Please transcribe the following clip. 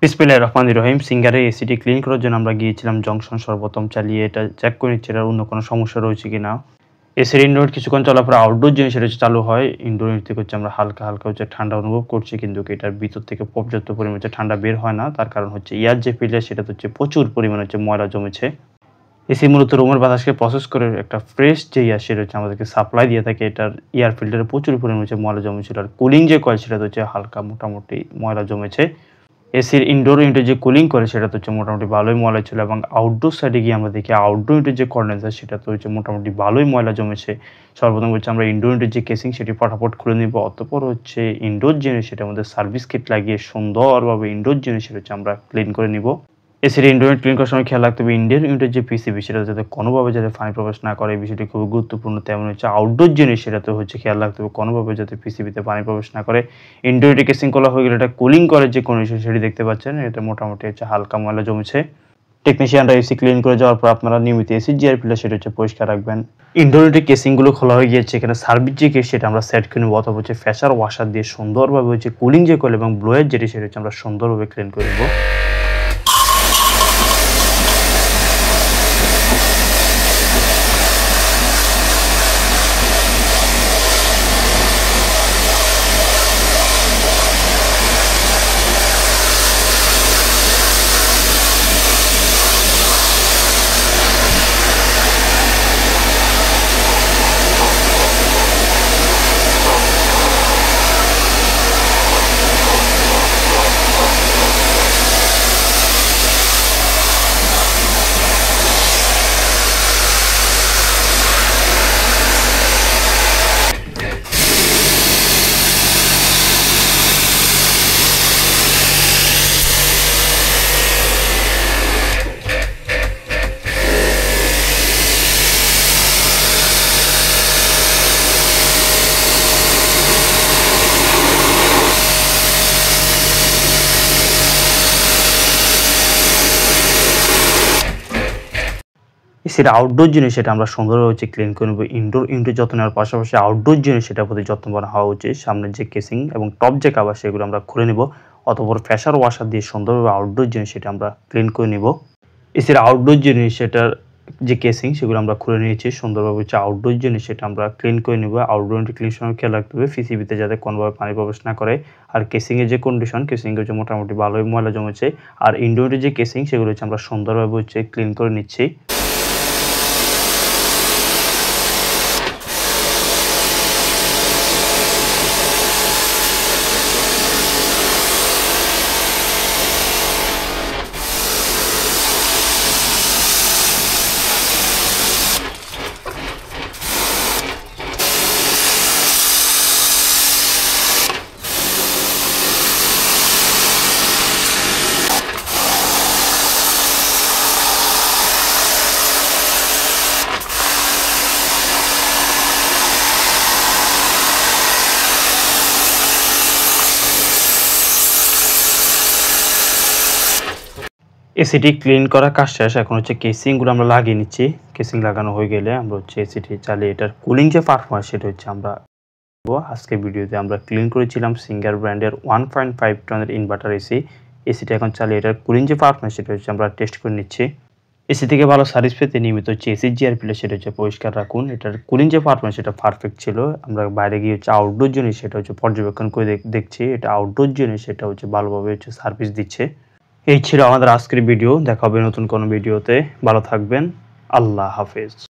বিসমিল্লাহির রহমানির রহিম। সিঙ্গারের এসিটি ক্লিন করার জন্য আমরা গিয়েছিলাম জংশন সর্বপ্রথম চালিয়ে এটা চেক করে নিচ্ছি এটার অন্য কোনো সমস্যা রয়েছে কিনা। এসির ইনডোর কিছুক্ষণ চলার পর আউটডোর জিনিস এটা চালু হয়। ইনডোর ইউনিট থেকে আমরা হালকা ঠান্ডা অনুভব করছি, কিন্তু এটার ভিতর থেকে পর্যাপ্ত পরিমাণে ঠান্ডা বের হয় না। তার কারণ হচ্ছে এয়ার যে ফিল্টার সেটাতে প্রচুর পরিমাণে ময়লা জমেছে। এসি মূলত রুমের বাতাসকে প্রসেস করে একটা ফ্রেশ যে এয়ার সেটা আমাদেরকে সাপ্লাই দিয়ে থাকে। এটার এয়ার ফিল্টারে প্রচুর পরিমাণে ময়লা জমেছিল। আর কুলিং যে কয়েল সেটাতে হালকা মোটামুটি ময়লা জমেছে। এসির ইনডোর ইউনিটে যে কুলিং করে সেটাতে মোটামুটি ভালোই ময়লা ছিল, এবং আউটডোর সাইডে গিয়ে আমরা দেখি আউটডোর ইউনিটের যে কন্ডেন্সার সেটাতে মোটামুটি ভালোই ময়লা জমেছে। সর্বপ্রথম আমরা ইনডোর ইউনিটের যে কেসিং সেটি ফটাফট খুলে নিব। অতঃপর ইনডোর জিনিস সেটার মধ্যে সার্ভিস কিট লাগিয়ে সুন্দরভাবে ইনডোর জিনিস সেটা আমরা ক্লিন করে নিব। এসির ইনডোর ইউনিট ক্লিন করার সময় খেয়াল রাখতে হবে ইনডোর ইউনিটের যে পিসিবি সেটা যাতে কোনোভাবে পানি প্রবেশ না করে, এই বিষয়টি খুবই গুরুত্বপূর্ণ। তেমন আউটডোর জিনিস সেটাতে খেয়াল রাখতে হবে কোনোভাবে যাতে পিসিবিতে পানি প্রবেশ না করে। ইনডোর ইউনিটে কেসিং করা হয়ে গেলে এটা কুলিং করে যে কন্ডিশন সেটি দেখতে পাচ্ছেন, এটা মোটামুটি হালকা ময়লা জমেছে। টেকনিশিয়ানরা এসি ক্লিন করে যাওয়ার পর আপনারা নিয়মিত এসি জিআর ফিল্টার সেটা পরিষ্কার রাখবেন। ইনডোর ইউনিটের কেসিংগুলো খোলা হয়ে গিয়েছে, এখানে সার্ভিস যে কেস সেটা আমরা সেট করে নেব, অথবা ফ্রেশার ওয়াশার দিয়ে সুন্দরভাবে কুলিং যে কয়েল এবং ব্লোয়ার যেটি সেটা আমরা সুন্দরভাবে ক্লিন করে নেব। এসির আউটডোর জিনিস সেটা আমরা সুন্দরভাবে ক্লিন করে নেব। ইনডোর ইউনিটের যত্ন নেওয়ার পাশাপাশি আউটডোর জিনিস সেটার প্রতি যত্নবান হওয়া উচিত। সামনের যে কেসিং এবং টপ যে কাভার সেগুলো আমরা খুলে নেব, অতঃপর প্রেসার ওয়াশার দিয়ে সুন্দরভাবে আউটডোর জিনিস সেটা আমরা ক্লিন করে নেব। এসির আউটডোর জিনিস সেটার যে কেসিং সেগুলো আমরা খুলে নিয়েছি, সুন্দরভাবে আউটডোর জিনিস সেটা আমরা ক্লিন করে নেব। আউটডোর ইউনিট ক্লিন সময় খেয়াল রাখতে হবে পিসিবিতে যাতে কোনোভাবে পানি প্রবেশ না করে। আর কেসিংয়ের যে কন্ডিশন, কেসিংয়ে মোটামুটি ভালোই ময়লা জমেছে। আর ইনডোর ইউনিটের যে কেসিং সেগুলো আমরা সুন্দরভাবে ক্লিন করে নিচ্ছি। এসিটি ক্লিন করা কাজ শেষ। এখন কেসিংগুলো আমরা লাগিয়ে নিচ্ছি। কেসিং লাগানো হয়ে গেলে আমরা এসিটি চালিয়ে এটার কুলিং যে পারফরম্যান্স সেটা আমরা আজকের ভিডিওতে আমরা ক্লিন করেছিলাম সিঙ্গার ব্র্যান্ডের 1.5 টনের ইনভার্টার এসি। এসিটা এখন চালিয়ে এটার কুলিং যে পারফরম্যান্স সেটা আমরা টেস্ট করে নিচ্ছি। এসি থেকে ভালো সার্ভিস পেতে নিয়মিত এসি জিআর ফিল্টার সেটা পরিষ্কার রাখুন। এটার কুলিং যে পারফরম্যান্স সেটা পারফেক্ট ছিল। আমরা বাইরে গিয়ে আউটডোর জিনিস সেটা পর্যবেক্ষণ করে দেখছি এটা আউটডোর জিনিস সেটা ভালোভাবে সার্ভিস দিচ্ছে। এই ছিল আমাদের আজকের ভিডিও। দেখা হবে নতুন কোনো ভিডিওতে। ভালো থাকবেন। আল্লাহ হাফেজ।